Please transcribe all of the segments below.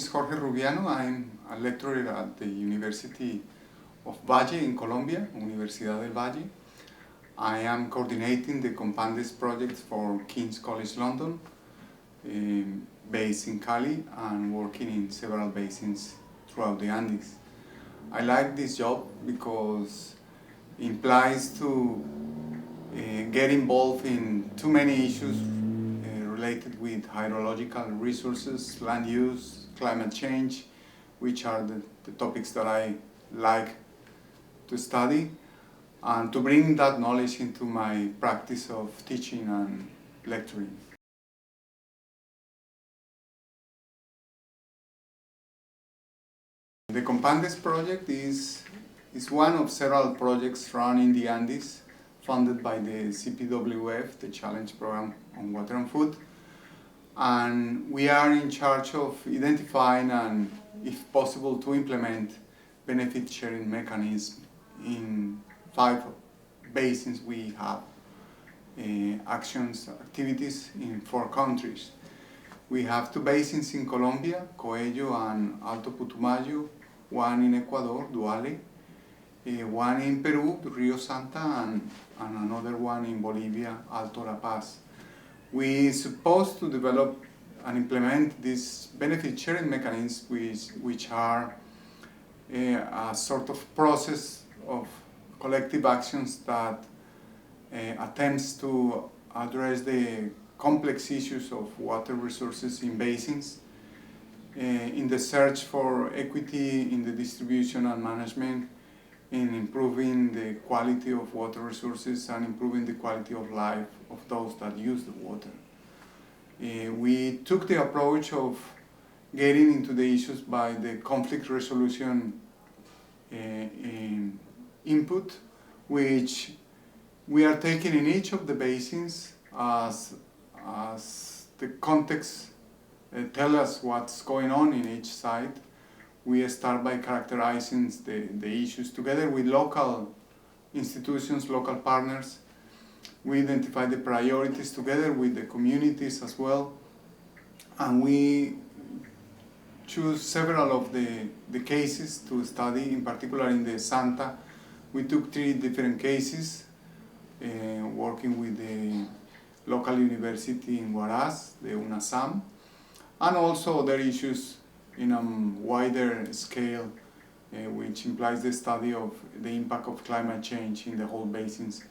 is Jorge Rubiano. I'm a lecturer at the University of Valle in Colombia, Universidad del Valle. I am coordinating the COMPANDES project for King's College London, based in Cali and working in several basins throughout the Andes. I like this job because it implies to get involved in too many issues related with hydrological resources, land use, climate change, which are the topics that I like to study, and to bring that knowledge into my practice of teaching and lecturing. The COMPANDES project is one of several projects run in the Andes, funded by the CPWF, the Challenge Program on Water and Food. And we are in charge of identifying and, if possible, to implement benefit sharing mechanisms in 5 basins. We have activities in 4 countries. We have 2 basins in Colombia, Coello and Alto Putumayo, one in Ecuador, Duale, one in Peru, Rio Santa, and another one in Bolivia, Alto La Paz. We supposed to develop and implement these benefit sharing mechanisms, which are a sort of process of collective actions that attempts to address the complex issues of water resources in basins, in the search for equity in the distribution and management, in improving the quality of water resources and improving the quality of life of those that use the water. We took the approach of getting into the issues by the conflict resolution input, which we are taking in each of the basins as the context tell us what's going on in each site. We start by characterizing the issues together with local institutions, local partners. We identify the priorities together with the communities as well. And we choose several of the cases to study. In particular, in the Santa, we took 3 different cases, working with the local university in Huaraz, the UNASAM, and also other issues in a wider scale, which implies the study of the impact of climate change in the whole basins,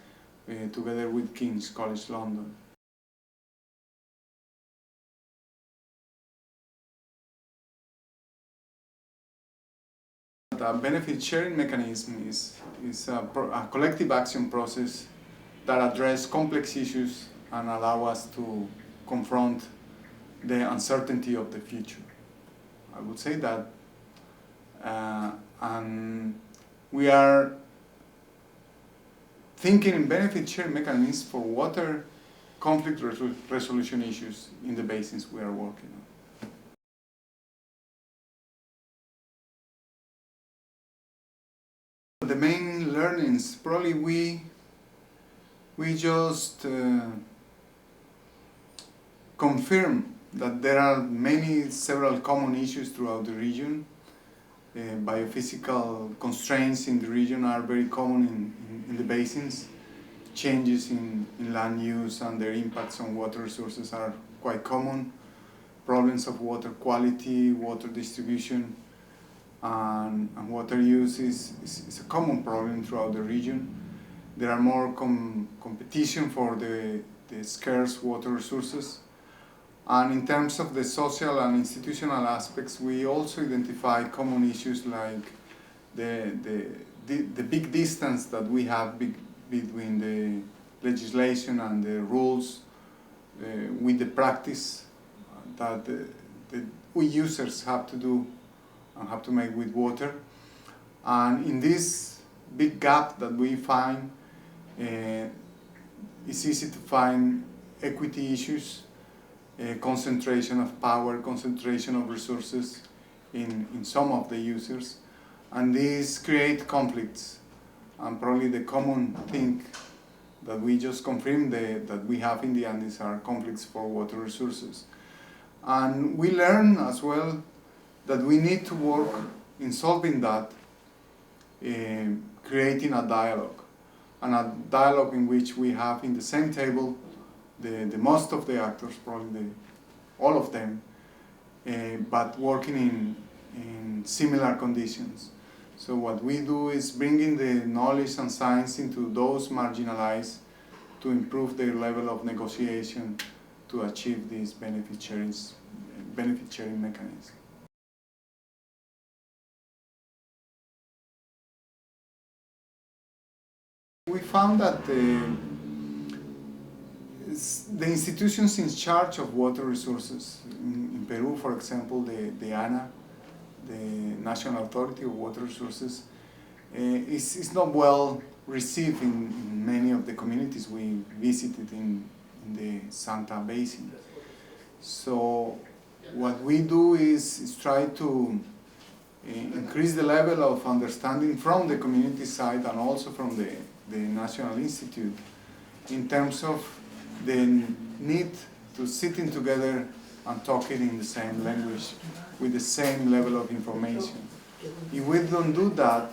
together with King's College London. The benefit sharing mechanism is a collective action process that addresses complex issues and allow us to confront the uncertainty of the future. I would say that, and we are thinking in benefit sharing mechanisms for water conflict resolution issues in the basins we are working on. The main learnings, probably we just confirm that there are several common issues throughout the region. Biophysical constraints in the region are very common in the basins. Changes in land use and their impacts on water resources are quite common. Problems of water quality, water distribution, and water use is a common problem throughout the region. There are more competition for the scarce water resources. And in terms of the social and institutional aspects, we also identify common issues like the big distance that we have between the legislation and the rules with the practice that we users have to do and have to make with water. And in this big gap that we find, it's easy to find equity issues, concentration of power, concentration of resources in some of the users, and these create conflicts. And probably the common thing that we just confirmed that we have in the Andes are conflicts for water resources. And we learn as well that we need to work in solving that, creating a dialogue, and a dialogue in which we have in the same table the most of the actors, probably all of them, but working in similar conditions. So what we do is bringing the knowledge and science into those marginalized to improve their level of negotiation to achieve these benefit sharing mechanism. We found that the institutions in charge of water resources in Peru, for example, the ANA, the National Authority of Water Resources, is not well received in many of the communities we visited in the Santa Basin. So what we do is try to increase the level of understanding from the community side and also from the National Institute in terms of the need to sitting together and talking in the same language with the same level of information. If we don't do that,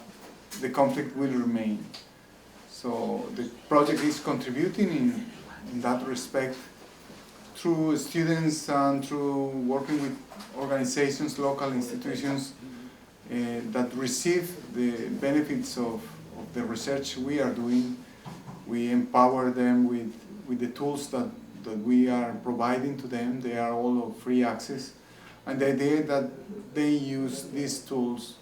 the conflict will remain. So the project is contributing in that respect through students and through working with organizations, local institutions that receive the benefits of the research we are doing. We empower them with the tools that we are providing to them. They are all of free access. And the idea that they use these tools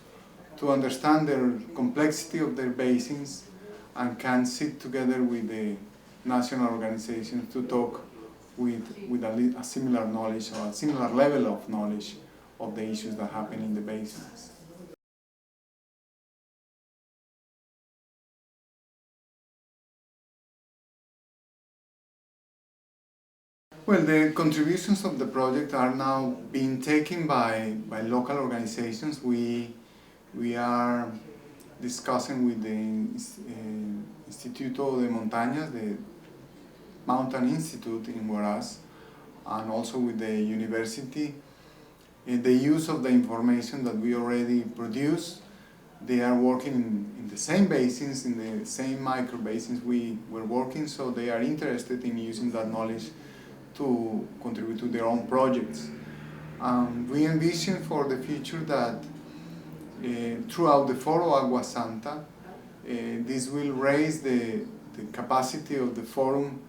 to understand the complexity of their basins and can sit together with the national organizations to talk with a similar knowledge or a similar level of knowledge of the issues that happen in the basins. Well, the contributions of the project are now being taken by local organizations. We are discussing with the Instituto de Montañas, the Mountain Institute in Huaraz, and also with the university, the use of the information that we already produce. They are working in the same basins, in the same micro basins we were working, so they are interested in using that knowledge to contribute to their own projects. We envision for the future that throughout the Foro Agua Santa, this will raise the capacity of the forum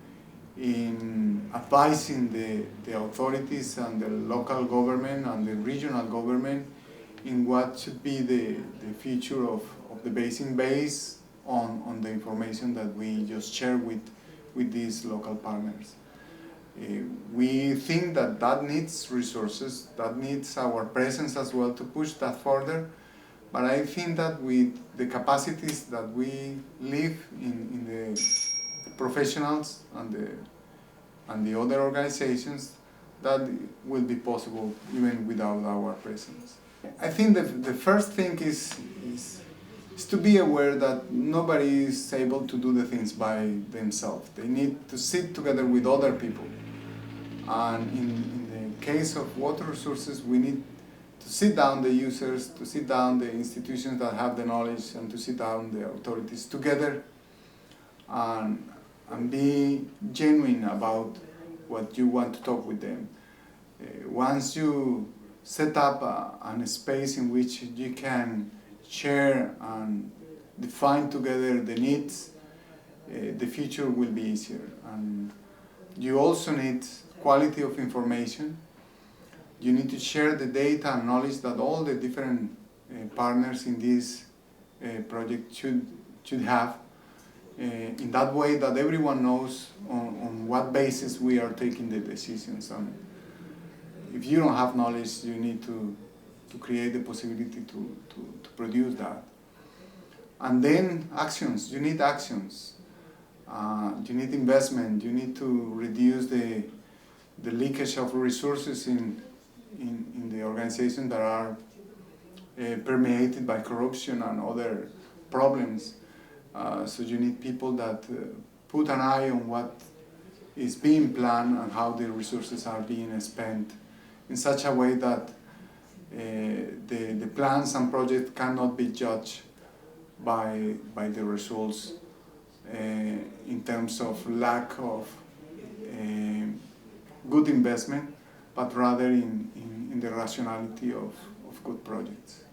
in advising the authorities and the local government and the regional government in what should be the future of the basin based on the information that we just share with these local partners. We think that needs resources, that needs our presence as well to push that further. But I think that with the capacities that we live in the professionals and the other organizations, that will be possible even without our presence. I think the first thing is to be aware that nobody is able to do the things by themselves. They need to sit together with other people. And in the case of water resources, we need to sit down the users, to sit down the institutions that have the knowledge, and to sit down the authorities together and be genuine about what you want to talk with them. Once you set up a space in which you can share and define together the needs, the future will be easier. And you also need quality of information. You need to share the data and knowledge that all the different partners in this project should have, in that way that everyone knows on what basis we are taking the decisions. And if you don't have knowledge, you need to create the possibility to produce that. And then actions, you need actions. You need investment, you need to reduce the leakage of resources in the organizations that are permeated by corruption and other problems. So you need people that put an eye on what is being planned and how the resources are being spent in such a way that the plans and projects cannot be judged by the results in terms of lack of good investment, but rather in the rationality of good projects.